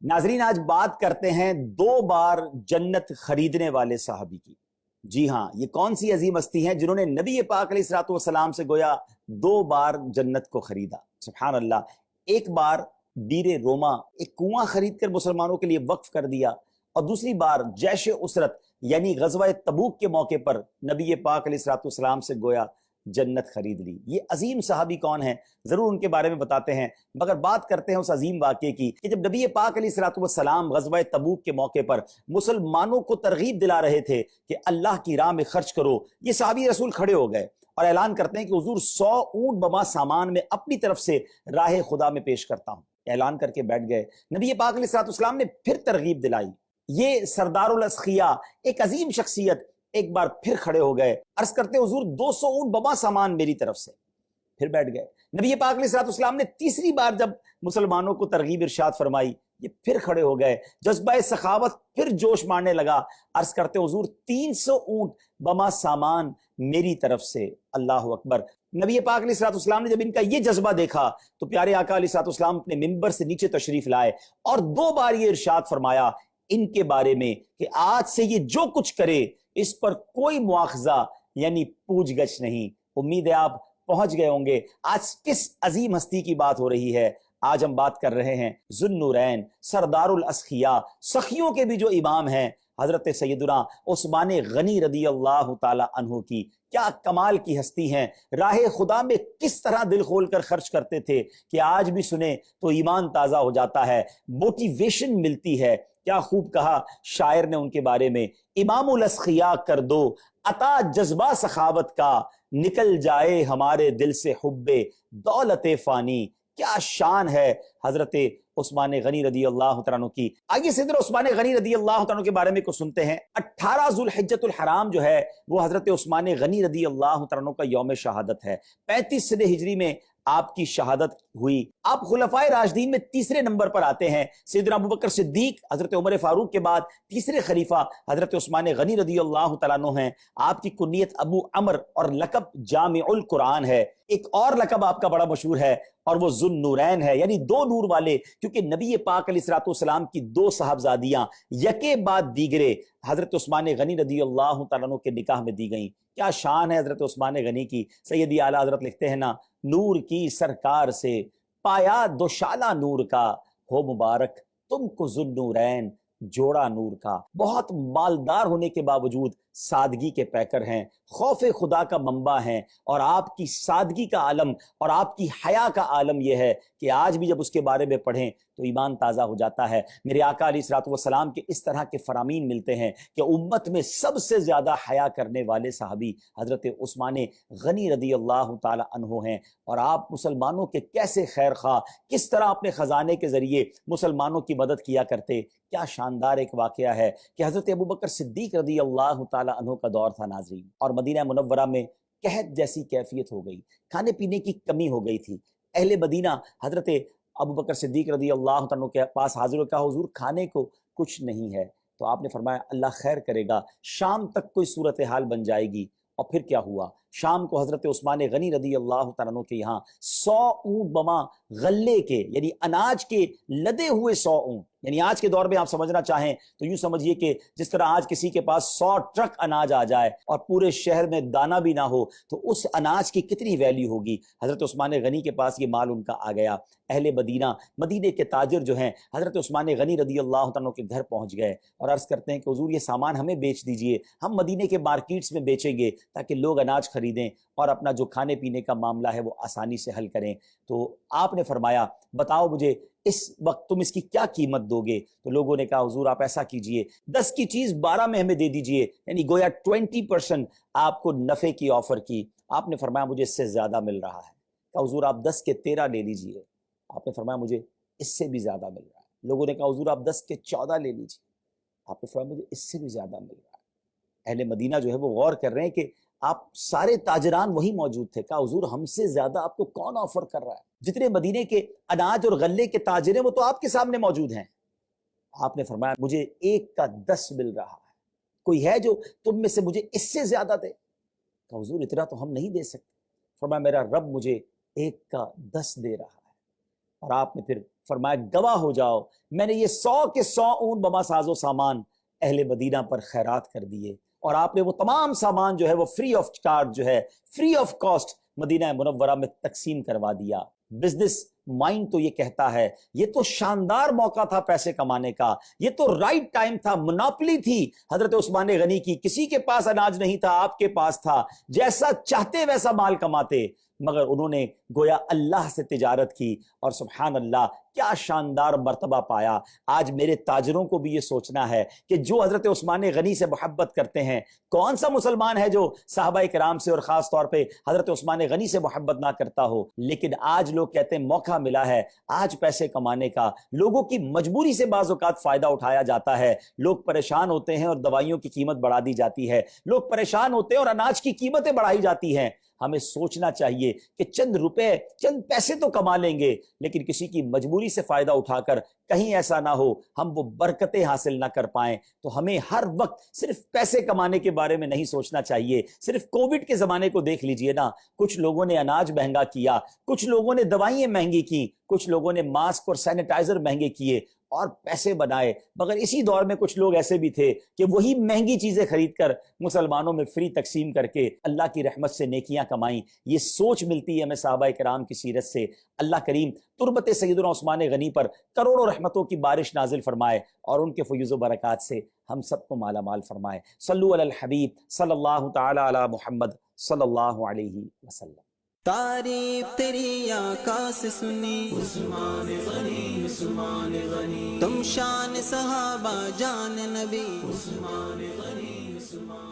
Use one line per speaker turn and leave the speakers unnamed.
ناظرین، آج بات کرتے ہیں 2 بار جنت خریدنے والے صحابی کی۔ جی ہاں، یہ کون سی عظیم ہستی ہیں جنہوں نے نبی پاک علیہ الصلوۃ والسلام سے گویا 2 بار جنت کو خریدا؟ سبحان اللہ۔ ایک بار بیر روما، ایک کنواں خرید کر مسلمانوں کے لیے وقف کر دیا، اور دوسری بار جیش اسرت یعنی غزوہ تبوک کے موقع پر نبی پاک علیہ الصلوۃ والسلام سے گویا جنت خرید لی۔ یہ عظیم صحابی کون ہیں، ضرور ان کے بارے میں بتاتے ہیں، مگر بات کرتے ہیں اس عظیم واقعے کی کہ جب نبی پاک علیہ الصلوۃ والسلام غزوہ تبوک کے موقع پر مسلمانوں کو ترغیب دلا رہے تھے کہ اللہ کی راہ میں خرچ کرو، یہ صحابی رسول کھڑے ہو گئے اور اعلان کرتے ہیں کہ حضور 100 اونٹ بما سامان میں اپنی طرف سے راہ خدا میں پیش کرتا ہوں۔ اعلان کر کے بیٹھ گئے۔ نبی پاک علیہ الصلوۃ والسلام نے پھر ترغیب دلائی۔ یہ سردار الاسخیاء، ایک عظیم شخصیت، ایک بار پھر کھڑے ہو گئے، عرض کرتے حضور 200 اونٹ بما سامان میری طرف سے۔ پھر بیٹھ گئے۔ نبی پاک علیہ الصلوۃ والسلام نے تیسری بار جب مسلمانوں کو ترغیب ارشاد فرمائی، یہ پھر کھڑے ہو گئے، جذبہ سخاوت پھر جوش مارنے لگا، عرض کرتے حضور 300 اونٹ بما سامان میری طرف سے۔ اللہ اکبر۔ نبی پاک علیہ الصلوۃ والسلام نے جب ان کا یہ جذبہ دیکھا تو پیارے آقا علیہ الصلوۃ والسلام اپنے ممبر سے نیچے تشریف لائے اور 2 بار یہ ارشاد فرمایا ان کے بارے میں کہ آج سے یہ جو کچھ کرے اس پر کوئی مواخذہ یعنی پوچھ گچھ نہیں۔ امید ہے آپ پہنچ گئے ہوں گے آج کس عظیم ہستی کی بات ہو رہی ہے۔ آج ہم بات کر رہے ہیں ذو النورین، سردار الاسخیاء، سخیوں کے بھی جو امام ہیں، حضرت سیدنا عثمان غنی رضی اللہ تعالی عنہ کی۔ کیا کمال کی ہستی ہیں، راہ خدا میں کس طرح دل کھول کر خرچ کرتے تھے کہ آج بھی سنیں تو ایمان تازہ ہو جاتا ہے، موٹیویشن ملتی ہے۔ کیا خوب کہا شاعر نے ان کے بارے میں، امام الاسخیاء کر دو عطا جذبہ سخاوت کا، نکل جائے ہمارے دل سے حب دولت فانی۔ کیا شان ہے حضرت عثمان غنی رضی اللہ تعالیٰ عنہ کی۔ آئیے سیدنا عثمان غنی رضی اللہ تعالیٰ عنہ کے بارے میں کچھ سنتے ہیں۔ 18 ذو الحجۃ الحرام جو ہے وہ حضرت عثمان غنی رضی اللہ تعالیٰ عنہ کا یوم شہادت ہے۔ 35 سنہ ہجری میں آپ کی شہادت ہوئی۔ آپ خلفائے راشدین میں تیسرے نمبر پر آتے ہیں۔ سیدنا ابوبکر صدیق حضرت عمر فاروق کے بعد تیسرے خلیفہ حضرت عثمان غنی رضی اللہ تعالیٰ عنہ ہیں۔ آپ کی کنیت ابو عمر اور لقب جامع القرآن ہے۔ ایک اور لقب آپ کا بڑا مشہور ہے اور وہ ذو النورین ہے، یعنی 2 نور والے، کیونکہ نبی پاک علیہ الصلوۃ والسلام کی 2 صاحبزادیاں یکے بعد دیگرے حضرت عثمان غنی رضی اللہ تعالیٰ عنہ کے نکاح میں دی گئیں۔ کیا شان ہے حضرت عثمان غنی کی۔ سیدی اعلیٰ حضرت لکھتے ہیں نا، نور کی سرکار سے پایا دوشالہ نور کا، ہو مبارک تم کو ذو النورین جوڑا نور کا۔ بہت مالدار ہونے کے باوجود سادگی کے پیکر ہیں، خوف خدا کا منبع ہیں، اور آپ کی سادگی کا عالم اور آپ کی حیا کا عالم یہ ہے کہ آج بھی جب اس کے بارے میں پڑھیں تو ایمان تازہ ہو جاتا ہے۔ میرے آقا علیہ الصلوۃ والسلام کے اس طرح کے فرامین ملتے ہیں کہ امت میں سب سے زیادہ حیا کرنے والے صحابی حضرت عثمان غنی رضی اللہ تعالی عنہ ہیں، اور آپ مسلمانوں کے کیسے خیر خواہ، کس طرح اپنے خزانے کے ذریعے مسلمانوں کی مدد کیا کرتے۔ کیا شاندار ایک واقعہ ہے کہ حضرت ابوبکر صدیق رضی اللہ تعالی عنہ کا دور تھا ناظرین، اور مدینہ منورہ میں قحط جیسی کیفیت ہو گئی، کھانے پینے کی کمی ہو گئی تھی۔ اہل مدینہ حضرت ابوبکر صدیق رضی اللہ عنہ کے پاس حاضر ہو، کہا حضور کھانے کو کچھ نہیں ہے۔ تو آپ نے فرمایا اللہ خیر کرے گا، شام تک کوئی صورتحال بن جائے گی۔ اور پھر کیا ہوا، شام کو حضرت عثمان غنی رضی اللہ تعالیٰ عنہ کے یہاں 100 اونٹ بما غلے کے یعنی اناج کے لدے ہوئے 100 اونٹ، یعنی آج کے دور میں آپ سمجھنا چاہیں تو یوں سمجھیے کہ جس طرح آج کسی کے پاس 100 ٹرک اناج آ جائے اور پورے شہر میں دانہ بھی نہ ہو تو اس اناج کی کتنی ویلیو ہوگی۔ حضرت عثمان غنی کے پاس یہ مال ان کا آ گیا۔ اہل مدینہ، مدینے کے تاجر جو ہیں، حضرت عثمان غنی رضی اللہ عنہ کے گھر پہنچ گئے اور عرض کرتے ہیں کہ حضور یہ سامان ہمیں بیچ دیجئے، ہم مدینے کے مارکیٹس میں بیچیں گے تاکہ لوگ اناج خریدیں اور اپنا جو کھانے پینے کا معاملہ ہے وہ آسانی سے حل کریں۔ تو آپ نے فرمایا بتاؤ مجھے اس وقت تم اس کی کیا قیمت دو گے؟ تو لوگوں نے کہا حضور آپ ایسا کیجئے 10 کی چیز 12 میں ہمیں دے دیجئے، یعنی گویا 20% آپ کو نفع کی آفر کی۔ آپ نے فرمایا مجھے اس سے زیادہ مل رہا ہے۔ کہا حضور آپ 10 کے 13 لے لیجئے۔ آپ نے فرمایا مجھے اس سے بھی زیادہ مل رہا ہے۔ لوگوں نے کہا حضور آپ 10 کے 14 لے لیجئے۔ آپ نے فرمایا مجھے اس سے بھی زیادہ مل رہا ہے۔ اہل مدینہ جو ہے وہ غور کر رہے ہیں کہ آپ سارے تاجران وہی موجود تھے۔ کہا حضور ہم سے زیادہ آپ کو کون آفر کر رہا ہے؟ جتنے مدینے کے اناج اور غلے کے تاجر ہیں وہ تو آپ کے سامنے موجود ہیں۔ آپ نے فرمایا مجھے 1 کا 10 مل رہا ہے، کوئی ہے جو تم میں سے مجھے اس سے زیادہ دے؟ کہا حضور اتنا تو ہم نہیں دے سکتے۔ فرمایا میرا رب مجھے 1 کا 10 دے رہا ہے۔ اور آپ نے پھر فرمایا گواہ ہو جاؤ میں نے یہ 100 کے 100 اونٹ بما ساز و سامان اہل مدینہ پر خیرات کر دیے، اور آپ نے وہ تمام سامان جو ہے وہ فری آف چارج جو ہے فری آف کاسٹ مدینہ منورہ میں تقسیم کروا دیا۔ بزنس مائنڈ تو یہ کہتا ہے یہ تو شاندار موقع تھا پیسے کمانے کا، یہ تو رائٹ ٹائم تھا، مناپلی تھی حضرت عثمان غنی کی، کسی کے پاس اناج نہیں تھا، آپ کے پاس تھا، جیسا چاہتے ویسا مال کماتے، مگر انہوں نے گویا اللہ سے تجارت کی اور سبحان اللہ کیا شاندار مرتبہ پایا۔ آج میرے تاجروں کو بھی یہ سوچنا ہے کہ جو حضرت عثمان غنی سے محبت کرتے ہیں، کون سا مسلمان ہے جو صحابہ کرام سے اور خاص طور پہ حضرت عثمان غنی سے محبت نہ کرتا ہو؟ لیکن آج لوگ کہتے ہیں موقع ملا ہے آج پیسے کمانے کا، لوگوں کی مجبوری سے بعض اوقات فائدہ اٹھایا جاتا ہے، لوگ پریشان ہوتے ہیں اور دوائیوں کی قیمت بڑھا دی جاتی ہے، لوگ پریشان ہوتے ہیں اور اناج کی قیمتیں بڑھائی جاتی ہیں۔ ہمیں سوچنا چاہیے کہ چند روپے چند پیسے تو کما لیں گے، لیکن کسی کی مجبوری سے فائدہ اٹھا کر کہیں ایسا نہ ہو ہم وہ برکتیں حاصل نہ کر پائیں۔ تو ہمیں ہر وقت صرف پیسے کمانے کے بارے میں نہیں سوچنا چاہیے۔ صرف کووڈ کے زمانے کو دیکھ لیجئے نا، کچھ لوگوں نے اناج مہنگا کیا، کچھ لوگوں نے دوائیں مہنگی کی، کچھ لوگوں نے ماسک اور سینیٹائزر مہنگے کیے اور پیسے بنائے، مگر اسی دور میں کچھ لوگ ایسے بھی تھے کہ وہی مہنگی چیزیں خرید کر مسلمانوں میں فری تقسیم کر کے اللہ کی رحمت سے نیکیاں کمائیں۔ یہ سوچ ملتی ہے ہمیں صحابہ کرام کی سیرت سے۔ اللہ کریم تربت سیدنا عثمان غنی پر کروڑوں رحمتوں کی بارش نازل فرمائے اور ان کے فیوز و برکات سے ہم سب کو مالا مال فرمائے۔ صلو علی الحبیب صلی اللہ تعالی علی محمد صلی اللہ علیہ وسلم۔
تعریف تیری آقا سے سنی عثمان غنی، عثمان غنی، تم شان صحابہ جان نبی عثمان غنی، عثمان